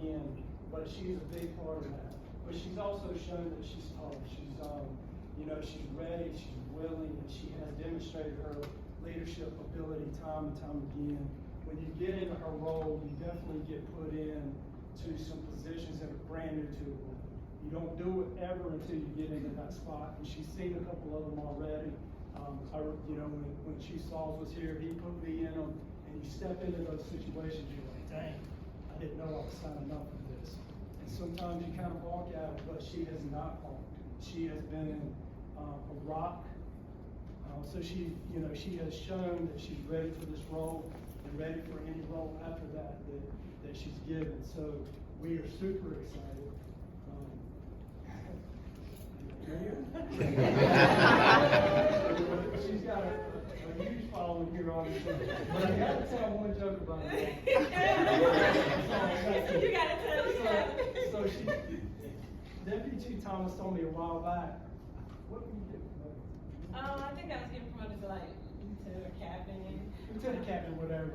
again, but she's a big part of that. But she's also shown that she's tough. She's, she's ready, she's willing, and she has demonstrated her leadership ability time and time again. When you get into her role, you definitely get put in to some positions that are brand new to her. You don't do it ever until you get into that spot, and she's seen a couple of them already. When Chief Sauls was here, he put me in them, and you step into those situations, you're like, dang, I didn't know I was signing up for this. And sometimes you kind of walk out, but she has not walked. She has been a rock. So she has shown that she's ready for this role and ready for any role after that she's given. So we are super excited. She's got a huge following here, obviously. But I gotta tell one joke about it. You gotta tell. So Deputy Chief Thomas told me a while back, what were you doing? I think I was getting promoted to like lieutenant captain. Lieutenant captain, whatever.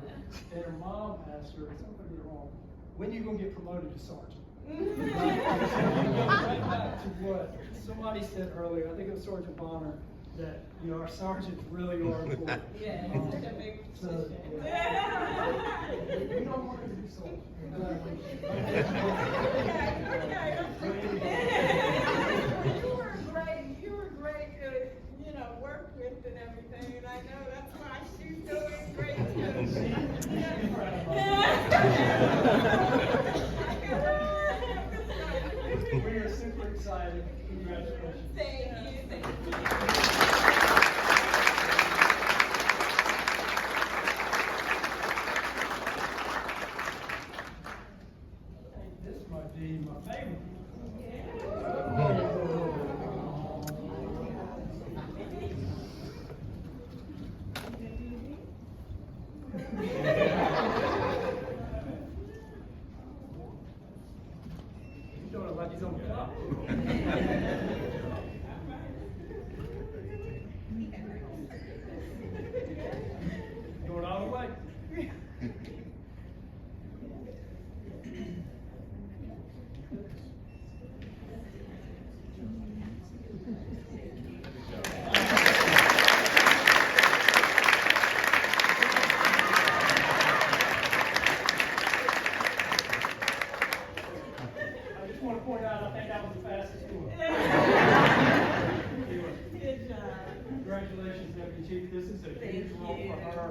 And her mom asked her, something wrong. When are you gonna get promoted to sergeant? Right back to what somebody said earlier, I think it was Sergeant Bonner, that our sergeants really are important. Yeah, it's such a big position. We don't want to be soldiers. You were great to work with and everything, and I know that's why she's doing great too. We are super excited. Congratulations. Thank you. This might be my favorite. He's doing it like he's on the clock. Going all the way. I just want to point out, I think that was the fastest one. Good job. Congratulations, Deputy Chief. This is a huge role for her.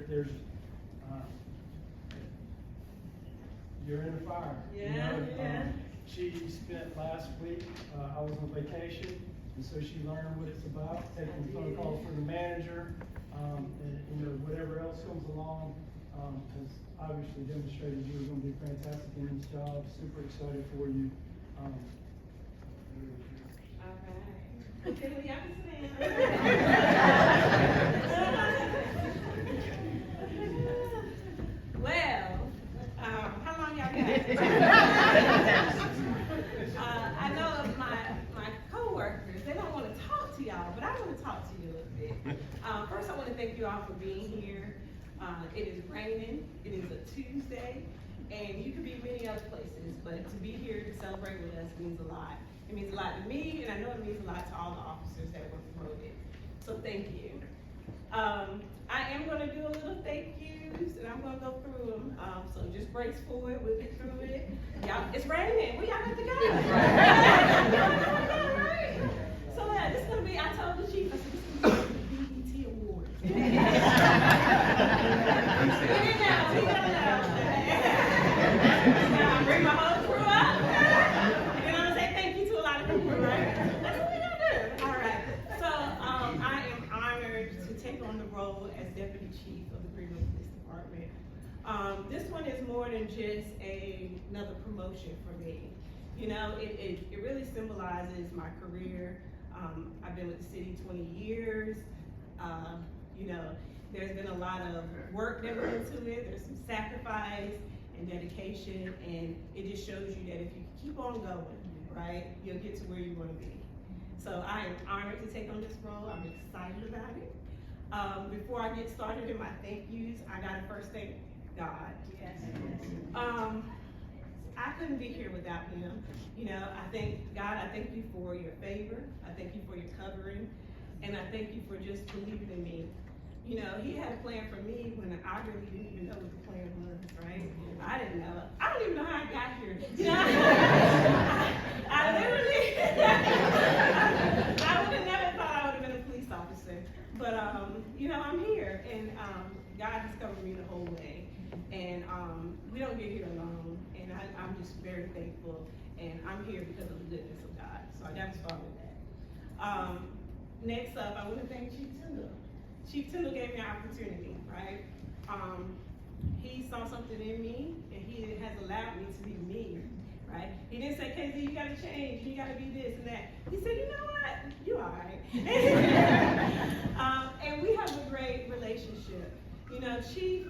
There's you're in the fire. Yeah. She spent last week, I was on vacation, and so she learned what it's about, taking phone calls from the manager, and whatever else comes along, has obviously demonstrated you're going to be fantastic in this job. Super excited for you. All right. Okay, well, y'all can Well, how long y'all got? I know of my co-workers, they don't want to talk to y'all, but I want to talk to you a little bit. First, I want to thank you all for being here. It is raining, it is a Tuesday, and you could be many other places, but to be here to celebrate with us means a lot. It means a lot to me, and I know it means a lot to all the officers that were promoted. So thank you. I am going to do a little thank yous, and I'm going to go through them. So just brace for it. We'll get through it. Y'all, it's raining. We all have to go. So yeah, this is going to be, I told the chief, I said, this is going to be the BET Award. He didn't know. He don't know. Now I bring my whole crew up. And I'm going to say thank you to a lot of people, right? That's what we're going to do. All right. So I am honored to take on the role as Deputy Chief of the Greenville Police Department. This one is more than just another promotion for me. It really symbolizes my career. I've been with the city 20 years. There's been a lot of work that went into it. There's some sacrifice and dedication, and it just shows you that if you keep on going, right, you'll get to where you want to be. So I am honored to take on this role. I'm excited about it. Before I get started in my thank yous, I gotta first thank God. Yes. couldn't be here without him. You know, I thank God, I thank you for your favor. I thank you for your covering. And I thank you for just believing in me. You know, he had a plan for me when I really didn't even know what the plan was, right? I didn't know. I don't even know how I got here. You know, I literally, I would have never thought I would have been a police officer. But, you know, I'm here, and God has covered me the whole way. And we don't get here alone, and I'm just very thankful. And I'm here because of the goodness of God. So I got to start with that. Next up, I want to thank Chief Tyndall. Chief Tyndall gave me an opportunity, right? He saw something in me, and he has allowed me to be me, right? He didn't say, KZ, you gotta change, you gotta be this and that. He said, you know what? You all right. And we have a great relationship. You know, Chief,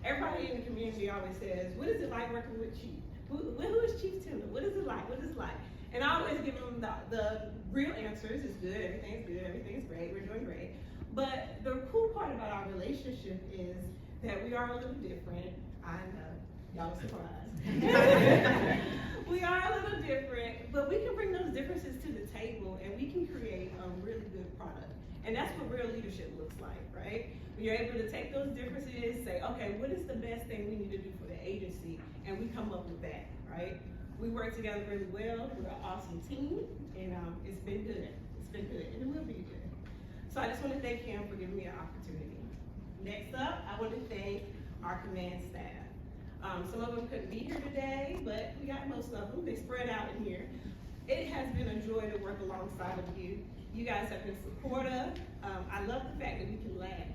everybody in the community always says, what is it like working with Chief? Who is Chief Tyndall? What is it like? What is it like? And I always give them the real answers. It's good, everything's great, we're doing great. But the cool part about our relationship is that we are a little different. I know, y'all are surprised. We are a little different, but we can bring those differences to the table and we can create a really good product. And that's what real leadership looks like, right? When you're able to take those differences, say, okay, what is the best thing we need to do for the agency? And we come up with that, right? We work together really well. We're an awesome team, and it's been good. It's been good, and it will be good. So I just want to thank him for giving me an opportunity. Next up, I want to thank our command staff. Some of them couldn't be here today, but we got most of them. They spread out in here. It has been a joy to work alongside of you. You guys have been supportive. I love the fact that we can laugh.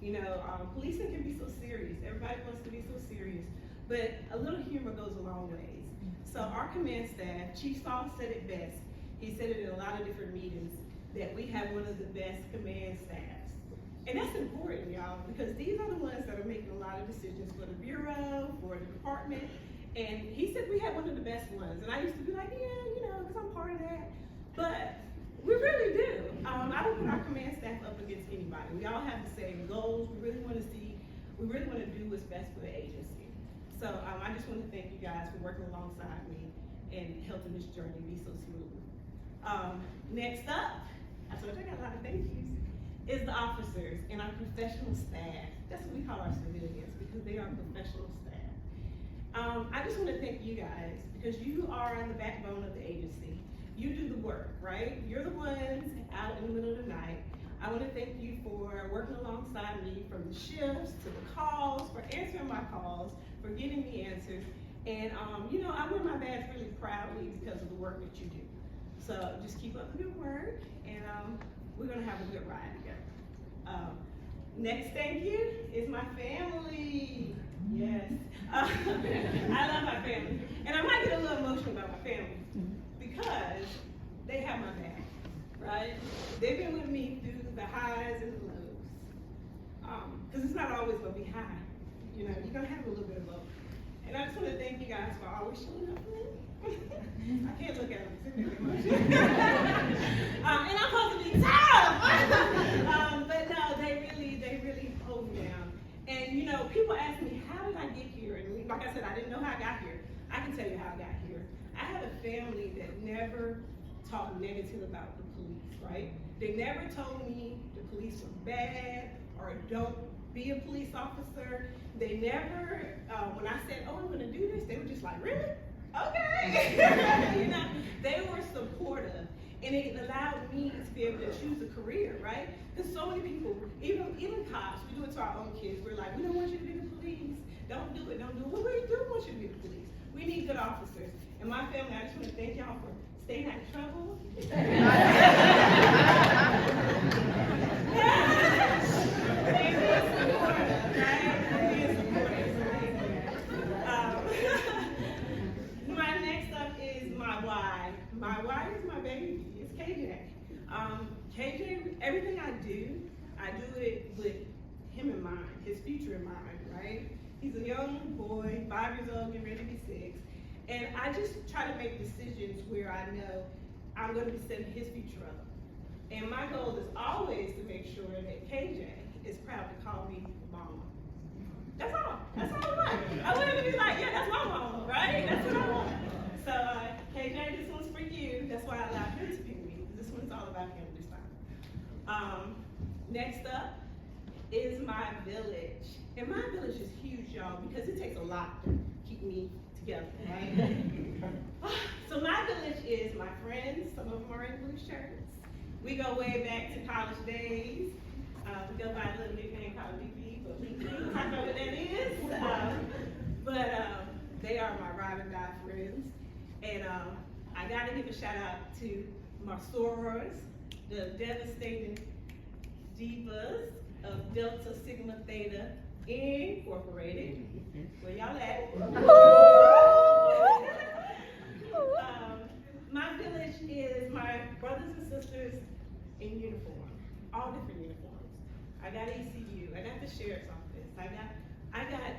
You know, policing can be so serious. Everybody wants to be so serious, but a little humor goes a long ways. So our command staff, Chief Saul said it best. He said it in a lot of different meetings, that we have one of the best command staffs. And that's important, y'all, because these are the ones that are making a lot of decisions for the Bureau, for the department. And he said we had one of the best ones. And I used to be like, yeah, you know, because I'm part of that. But we really do. I don't put our command staff up against anybody. We all have the same goals. We really want to do what's best for the agency. So I just want to thank you guys for working alongside me and helping this journey be so smooth. Next up, I told you I got a lot of thank yous, is the officers and our professional staff. That's what we call our civilians, because they are professional staff. I just want to thank you guys, because you are the backbone of the agency. You do the work, right? You're the ones out in the middle of the night. I want to thank you for working alongside me from the shifts to the calls, for answering my calls, for getting me answers. And you know, I wear my badge really proudly because of the work that you do. So just keep up the good work, and we're gonna have a good ride together. Next thank you is my family. Yes, I love my family. And I might get a little emotional about my family because they have my back, right? They've been with me through the highs and the lows. Because it's not always gonna be high. You know, you're gonna have a little bit of both. And I just want to thank you guys for always showing up for me. I can't look at them, and I'm supposed to be tough. But no, they really hold me down. And you know, people ask me, how did I get here? And like I said, I didn't know how I got here. I can tell you how I got here. I had a family that never talked negative about the police, right? They never told me the police were bad or don't be a police officer. They never, when I said, oh, I'm gonna do this, they were just like, really? Okay. You know, they were supportive, and it allowed me to be able to choose a career, right? Because so many people, even cops, we do it to our own kids. We're like, we don't want you to be the police. Don't do it, don't do it. Well, we do want you to be the police. We need good officers. And my family, I just want to thank y'all for staying out of trouble. And being supportive, right? Being supportive. My next up is my why. My why is my baby. It's KJ. KJ, everything I do it with him in mind, his future in mind, right? He's a young boy, 5 years old, getting ready to be 6. And I just try to make decisions where I know I'm going to be setting his future up. And my goal is always to make sure that KJ is proud to call me mama. That's all. That's all I want. I want him to be like, yeah, that's my mama, right? That's Next up is my village. And my village is huge, y'all, because it takes a lot to keep me together, right? So my village is my friends. Some of them are in blue shirts. We go way back to college days. We go by a little nickname called DP, but we I know what that is. They are my ride or die friends. And I gotta give a shout out to my sorors, the devastating divas of Delta Sigma Theta Incorporated. Where y'all at? My village is my brothers and sisters in uniform, all different uniforms. I got ECU, I got the sheriff's office, I got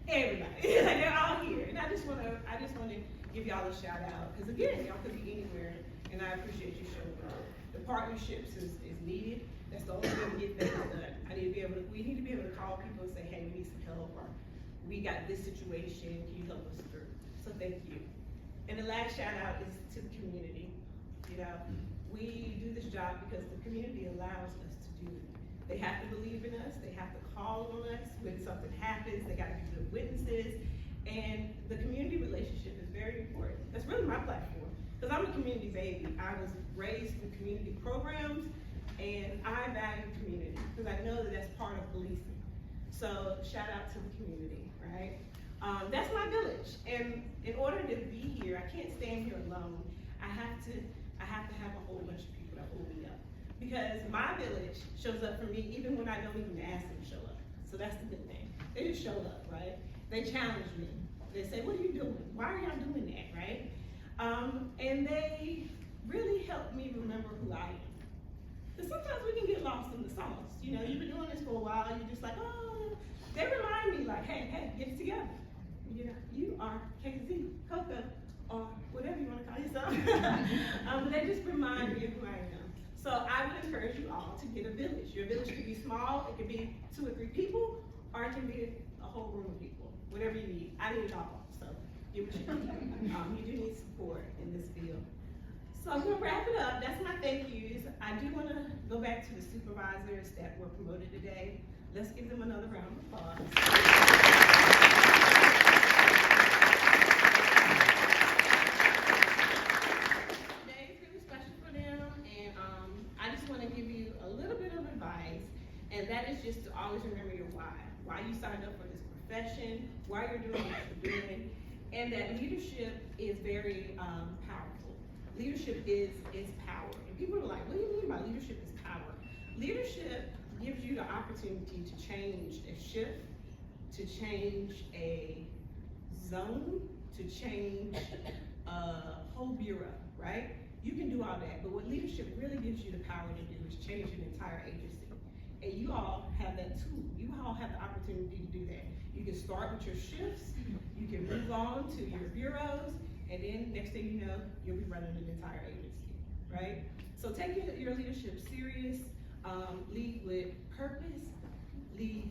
everybody. Like, they're all here, and I just want to give y'all a shout out, because again, y'all could be anywhere, and I appreciate you showing up. The partnerships is needed. That's the only way to get things done. We need to be able to call people and say, hey, we need some help, or we got this situation, can you help us through? So thank you. And the last shout out is to the community. You know, we do this job because the community allows us to do it. They have to believe in us, they have to call on us when something happens, they gotta be good witnesses, and the community relationship is very important. That's really my platform, because I'm a community baby. I was raised through community programs, and I value community, because I know that that's part of policing. So shout out to the community, right? That's my village, and in order to be here, I can't stand here alone. I have to have a whole bunch of people that hold me up, because my village shows up for me even when I don't even ask them to show up. So that's the good thing. They just show up, right? They challenge me. They say, what are you doing? Why are y'all doing that, right? And they really help me remember who I am. Because sometimes we can get lost in the sauce. You know, you've been doing this for a while, you're just like, oh, they remind me like, hey, get it together. You know, you are KZ, Coco, or whatever you want to call yourself. But they just remind me of who I am. So I would encourage you all to get a village. Your village could be small, it could be 2 or 3 people, or it can be a whole room of people, whatever you need. I need it all, so get what you need. You do need support in this field. So I'm gonna wrap it up. That's my thank yous. I do wanna go back to the supervisors that were promoted today. Let's give them another round of applause. Today's really special for them, and I just wanna give you a little bit of advice, and that is just to always remember your why you signed up for this profession, why you're doing what you're doing, and that leadership is very powerful. Leadership is power. And people are like, what do you mean by leadership is power? Leadership gives you the opportunity to change a shift, to change a zone, to change a whole bureau, right? You can do all that, but what leadership really gives you the power to do is change an entire agency. And you all have that tool. You all have the opportunity to do that. You can start with your shifts, you can move on to your bureaus, and then next thing you know, you'll be running an entire agency, right? So take your leadership serious, lead with purpose, lead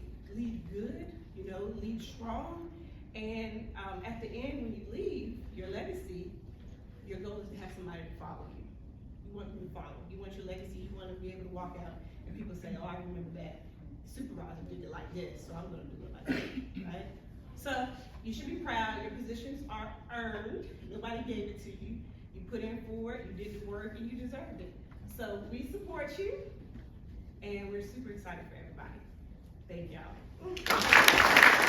good, you know, lead strong, and at the end when you leave, your legacy, your goal is to have somebody to follow you. You want them to follow. You want your legacy, you want to be able to walk out and people say, oh, I remember that supervisor did it like this, so I'm gonna do it like that, right? So you should be proud. Your positions are earned. Nobody gave it to you. You put in for it, you did the work, and you deserved it. So we support you, and we're super excited for everybody. Thank y'all.